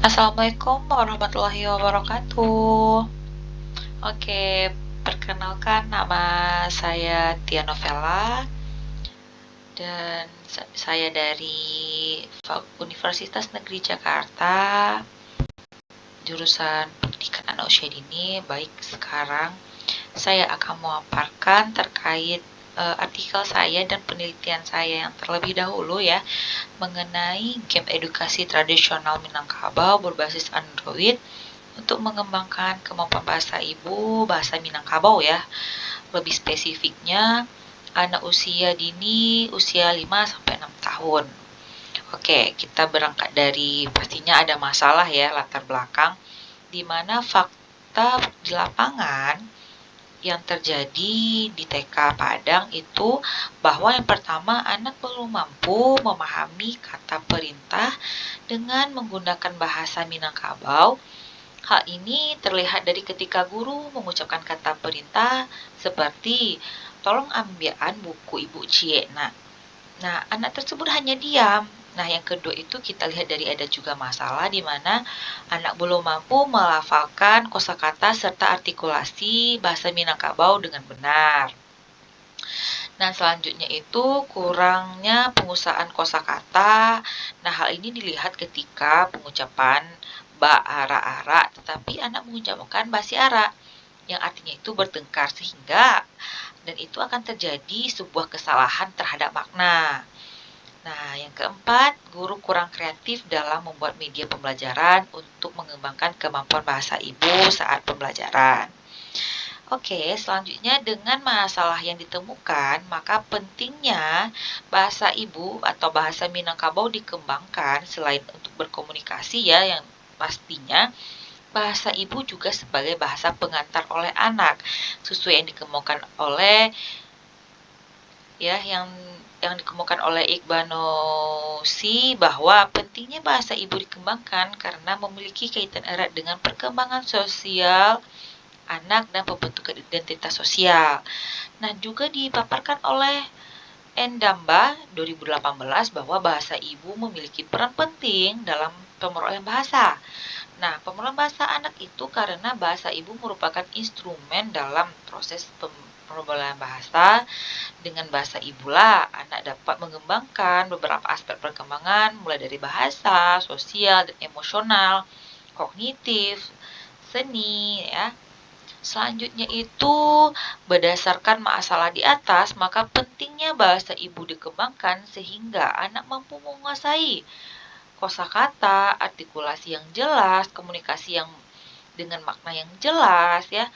Assalamualaikum warahmatullahi wabarakatuh. Oke, perkenalkan nama saya Tia Novella dan saya dari Universitas Negeri Jakarta, jurusan Pendidikan Anak Usia Dini. Baik, sekarang saya akan memaparkan terkait artikel saya dan penelitian saya yang terlebih dahulu ya mengenai game edukasi tradisional Minangkabau berbasis Android untuk mengembangkan kemampuan bahasa ibu, bahasa Minangkabau ya. Lebih spesifiknya, anak usia dini, usia 5 sampai 6 tahun. Oke, kita berangkat dari pastinya ada masalah ya latar belakang di mana fakta di lapangan yang terjadi di TK Padang itu bahwa yang pertama anak belum mampu memahami kata perintah dengan menggunakan bahasa Minangkabau. Hal ini terlihat dari ketika guru mengucapkan kata perintah seperti tolong ambilkan buku Ibu Cie. Nah, anak tersebut hanya diam. Nah, yang kedua itu kita lihat dari ada juga masalah di mana anak belum mampu melafalkan kosakata serta artikulasi bahasa Minangkabau dengan benar. Nah, selanjutnya itu kurangnya pengusahaan kosakata. Nah, hal ini dilihat ketika pengucapan ba ara ara, tetapi anak mengucapkan basi ara yang artinya itu bertengkar sehingga dan itu akan terjadi sebuah kesalahan terhadap makna. Nah, yang keempat, guru kurang kreatif dalam membuat media pembelajaran untuk mengembangkan kemampuan bahasa ibu saat pembelajaran. Oke, selanjutnya dengan masalah yang ditemukan, maka pentingnya bahasa ibu atau bahasa Minangkabau dikembangkan selain untuk berkomunikasi ya, yang pastinya bahasa ibu juga sebagai bahasa pengantar oleh anak, sesuai yang dikemukakan oleh yang dikemukakan oleh Iqbal Nossi bahwa pentingnya bahasa ibu dikembangkan karena memiliki kaitan erat dengan perkembangan sosial anak dan pembentukan identitas sosial. Nah, juga dipaparkan oleh Endamba 2018 bahwa bahasa ibu memiliki peran penting dalam pemerolehan bahasa. Nah, pemerolehan bahasa anak itu karena bahasa ibu merupakan instrumen dalam proses pemerolehan bahasa. Dengan bahasa ibulah anak dapat mengembangkan beberapa aspek perkembangan mulai dari bahasa, sosial, dan emosional, kognitif, seni ya. Selanjutnya itu berdasarkan masalah di atas, maka pentingnya bahasa ibu dikembangkan sehingga anak mampu menguasai kosakata, artikulasi yang jelas, komunikasi yang dengan makna yang jelas ya.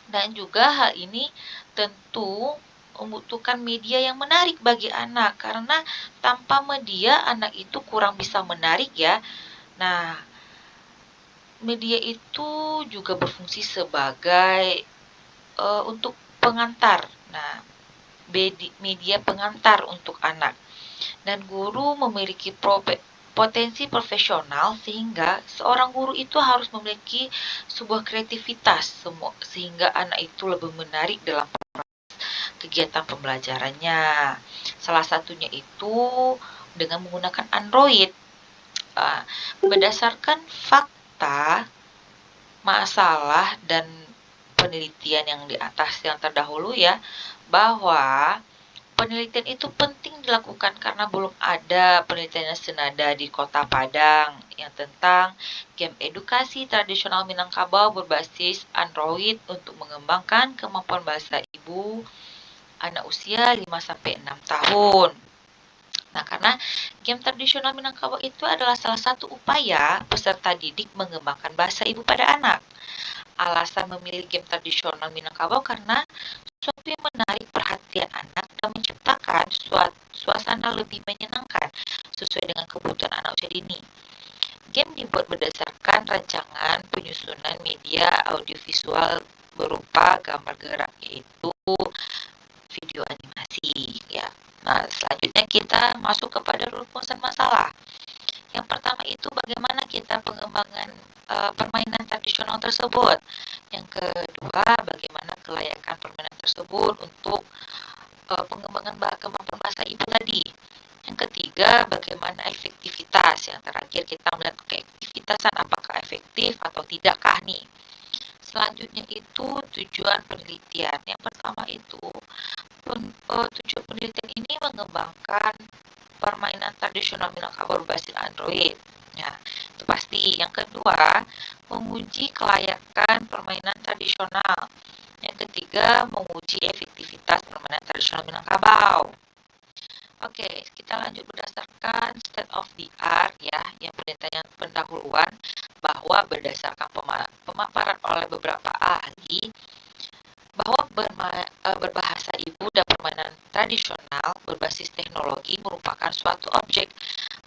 Dan juga hal ini tentu membutuhkan media yang menarik bagi anak karena tanpa media anak itu kurang bisa menarik ya. Nah, media itu juga berfungsi sebagai untuk pengantar. Nah, media pengantar untuk anak. Dan guru memiliki potensi profesional sehingga seorang guru itu harus memiliki sebuah kreativitas sehingga anak itu lebih menarik dalam kegiatan pembelajarannya. Salah satunya itu dengan menggunakan Android. Berdasarkan fakta, masalah, dan penelitian yang di atas yang terdahulu ya, bahwa penelitian itu penting dilakukan karena belum ada penelitian yang senada di Kota Padang yang tentang game edukasi tradisional Minangkabau berbasis Android untuk mengembangkan kemampuan bahasa ibu anak usia 5 sampai 6 tahun. Nah, karena game tradisional Minangkabau itu adalah salah satu upaya peserta didik mengembangkan bahasa ibu pada anak. Alasan memilih game tradisional Minangkabau karena sesuatu yang menarik perhatian anak dan menciptakan suasana lebih menyenangkan sesuai dengan kebutuhan anak usia dini. Game dibuat berdasarkan rancangan penyusunan media audiovisual berupa gambar gerak, yaitu video animasi ya. Nah, selanjutnya kita masuk kepada rumusan masalah. Yang pertama itu bagaimana kita pengembangan permainan tradisional tersebut. Yang kedua, bagaimana kelayakan permainan tersebut untuk pengembangan kemampuan bahasa ibu tadi. Yang ketiga, bagaimana efektivitas. Yang terakhir, kita melihat kreativitasan apakah efektif atau tidakkah nih. Selanjutnya itu tujuan penelitian. Yang pertama itu tujuan penelitian ini mengembangkan permainan tradisional Minangkabau berbasis Android. Nah, itu pasti. Yang kedua, menguji kelayakan permainan tradisional. Yang ketiga, menguji efektivitas permainan tradisional Minangkabau. Oke, kita lanjut berdasarkan state of the art ya, yang penelitian pendahuluan bahwa berdasarkan pemaparan oleh beberapa ahli bahwa berbahasa ibu dan permainan tradisional berbasis teknologi merupakan suatu objek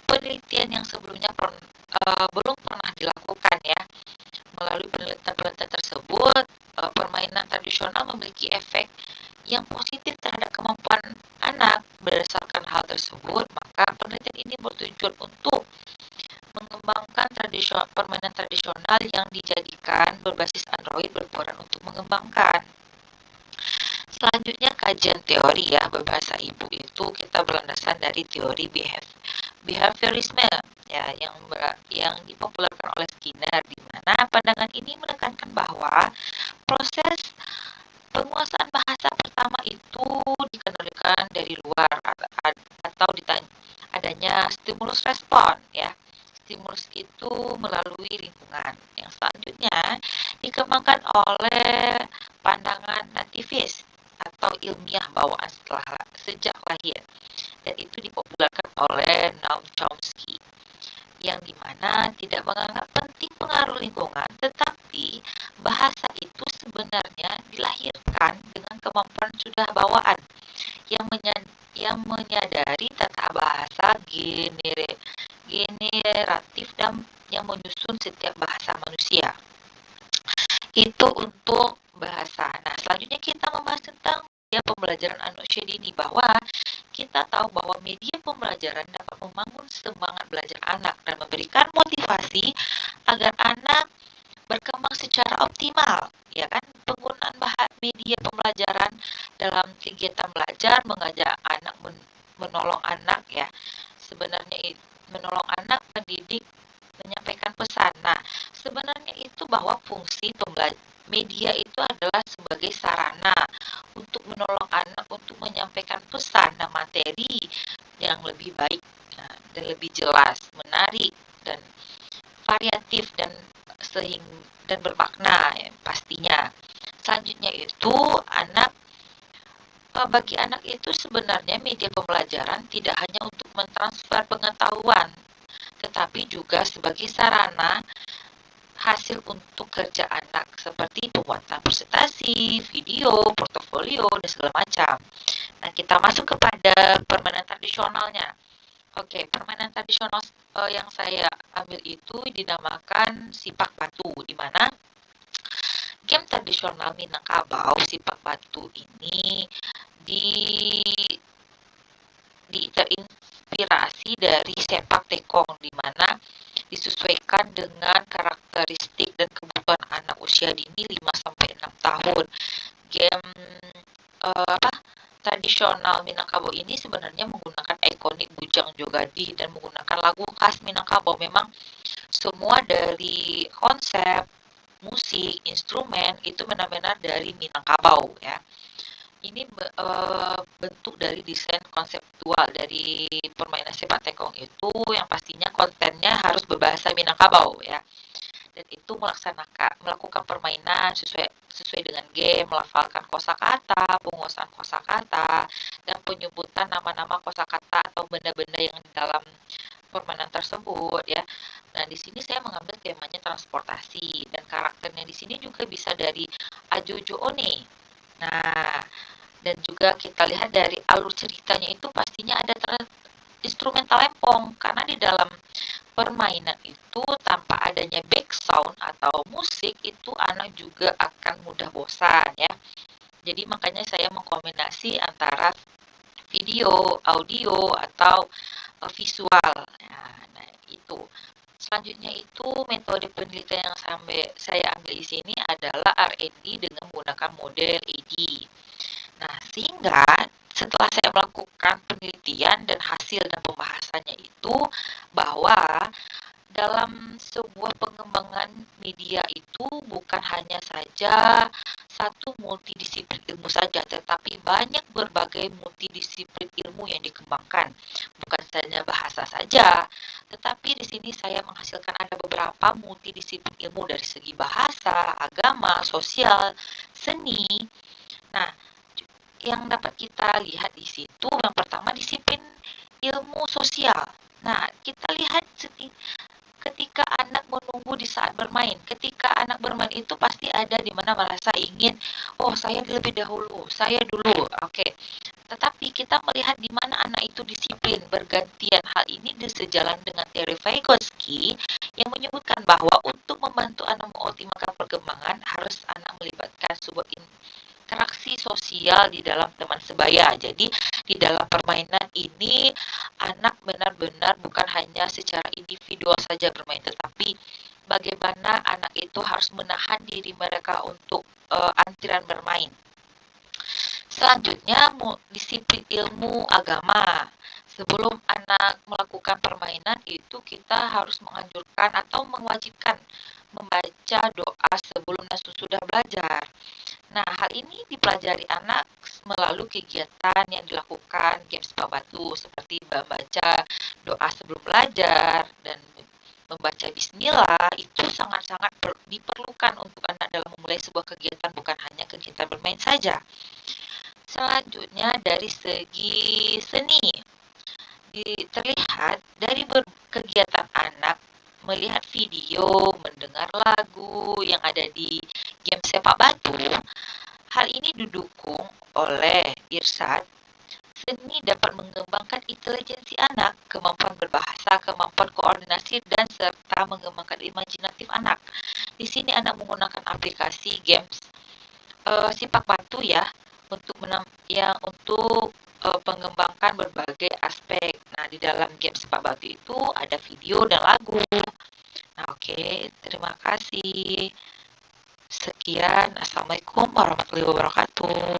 penelitian yang sebelumnya belum pernah dilakukan ya. Melalui penelitian tersebut, permainan tradisional memiliki efek yang positif terhadap kemampuan anak. Berdasarkan hal tersebut, maka penelitian ini bertujuan untuk mengembangkan permainan tradisional yang dijadikan berbasis Android berperan untuk mengembangkan. Selanjutnya kajian teori ya, berbahasa ibu itu kita berlandasan dari teori behaviorisme ya, yang dipopulerkan oleh Skinner, di mana pandangan ini menekankan bahwa proses penguasaan bahasa pertama itu dikendalikan dari luar atau adanya stimulus respon ya. Stimulus itu melalui lingkungan. Yang selanjutnya dikembangkan oleh pandangan nativis atau ilmiah bawaan sejak lahir, dan itu dipopulerkan oleh Noam Chomsky, yang dimana tidak menganggap penting pengaruh lingkungan, tetapi bahasa itu sebenarnya dilahirkan dengan kemampuan sudah bawaan yang menyadari tata bahasa generatif dan yang menyusun setiap bahasa manusia. Itu untuk bahasa. Nah, selanjutnya kita membahas tentang media pembelajaran anak usia dini, bahwa kita tahu bahwa media pembelajaran dapat membangun semangat belajar anak dan memberikan motivasi agar anak berkembang secara optimal, ya kan? Penggunaan media pembelajaran dalam kegiatan belajar mengajak anak menolong anak ya. Sebenarnya menolong anak mendidik menyampaikan pesan. Nah, sebenarnya itu bahwa fungsi media itu adalah sebagai sarana untuk menolong anak untuk menyampaikan pesan dan materi yang lebih baik dan lebih jelas, menarik dan variatif dan bermakna ya, pastinya. Selanjutnya itu bagi anak itu sebenarnya media pembelajaran tidak hanya untuk mentransfer pengetahuan, tetapi juga sebagai sarana hasil untuk kerja anak seperti pembuatan presentasi, video, portofolio, dan segala macam. Nah, kita masuk kepada permainan tradisionalnya. Oke, permainan tradisional yang saya ambil itu dinamakan sipak batu, di mana game tradisional Minangkabau sipak batu ini terinspirasi dari sepak tekong, di mana disesuaikan dengan karakteristik dan kebutuhan anak usia dini 5-6 tahun. Game tradisional Minangkabau ini sebenarnya menggunakan ikonik Bujang Jogadi dan menggunakan lagu khas Minangkabau. Memang semua dari konsep, musik, instrumen itu benar-benar dari Minangkabau ya. Ini bentuk dari desain konseptual dari permainan sepak tekong itu, yang pastinya kontennya harus berbahasa Minangkabau ya. Dan itu melakukan permainan sesuai dengan game, melafalkan kosakata, penguasaan kosakata, dan penyebutan nama-nama kosakata atau benda-benda yang di dalam permainan tersebut ya. Nah, di sini saya mengambil temanya transportasi, dan karakternya di sini juga bisa dari Ajojo One. Nah, dan juga kita lihat dari alur ceritanya itu pastinya ada instrumen talempong, karena di dalam permainan itu tanpa adanya back sound atau musik itu anak juga akan mudah bosan ya. Jadi makanya saya mengkombinasi antara video, audio, atau visual. Nah, itu. Selanjutnya itu metode penelitian yang saya ambil di sini adalah R&D dengan menggunakan model AD. Nah, sehingga setelah saya melakukan penelitian dan hasil dan pembahasannya itu bahwa dalam sebuah pengembangan media itu bukan hanya saja satu multidisiplin ilmu saja, tetapi banyak berbagai multidisiplin ilmu yang dikembangkan. Bukan saja bahasa saja, tetapi di sini saya menghasilkan ada beberapa multidisiplin ilmu dari segi bahasa, agama, sosial, seni. Nah, yang dapat kita lihat di situ yang pertama disiplin ilmu sosial. Nah, kita lihat ketika anak menunggu di saat bermain. Ketika anak bermain itu pasti ada di mana merasa ingin, oh saya lebih dahulu, saya dulu. Oke. Tetapi kita melihat di mana anak itu disiplin bergantian. Hal ini sejalan dengan teori Vygotsky yang menyebutkan bahwa untuk membantu anak mengoptimalkan perkembangan harus anak melibatkan sebuah interaksi sosial di dalam teman sebaya. Jadi di dalam permainan ini anak benar-benar bukan hanya secara individual saja bermain, tetapi bagaimana anak itu harus menahan diri mereka untuk antrian bermain. Selanjutnya, disiplin ilmu agama. Sebelum anak melakukan permainan itu kita harus menganjurkan atau mewajibkan membaca doa sebelum dan sesudah belajar. Nah, hal ini dipelajari anak melalui kegiatan yang dilakukan Games Pak Batu seperti membaca doa sebelum belajar dan membaca bismillah itu sangat-sangat diperlukan untuk anak dalam memulai sebuah kegiatan, bukan hanya kegiatan bermain saja. Selanjutnya dari segi seni, terlihat dari kegiatan anak melihat video, mendengar lagu yang ada di game sepak batu. Hal ini didukung oleh Irsyad. Seni dapat mengembangkan intelijensi anak, kemampuan berbahasa, kemampuan koordinasi, dan serta mengembangkan imajinatif anak. Di sini anak menggunakan aplikasi games sepak batu ya untuk mengembangkan berbagai aspek. Nah, di dalam game sepak batu itu ada video dan lagu. Nah, oke, terima kasih. Sekian, Assalamualaikum warahmatullahi wabarakatuh.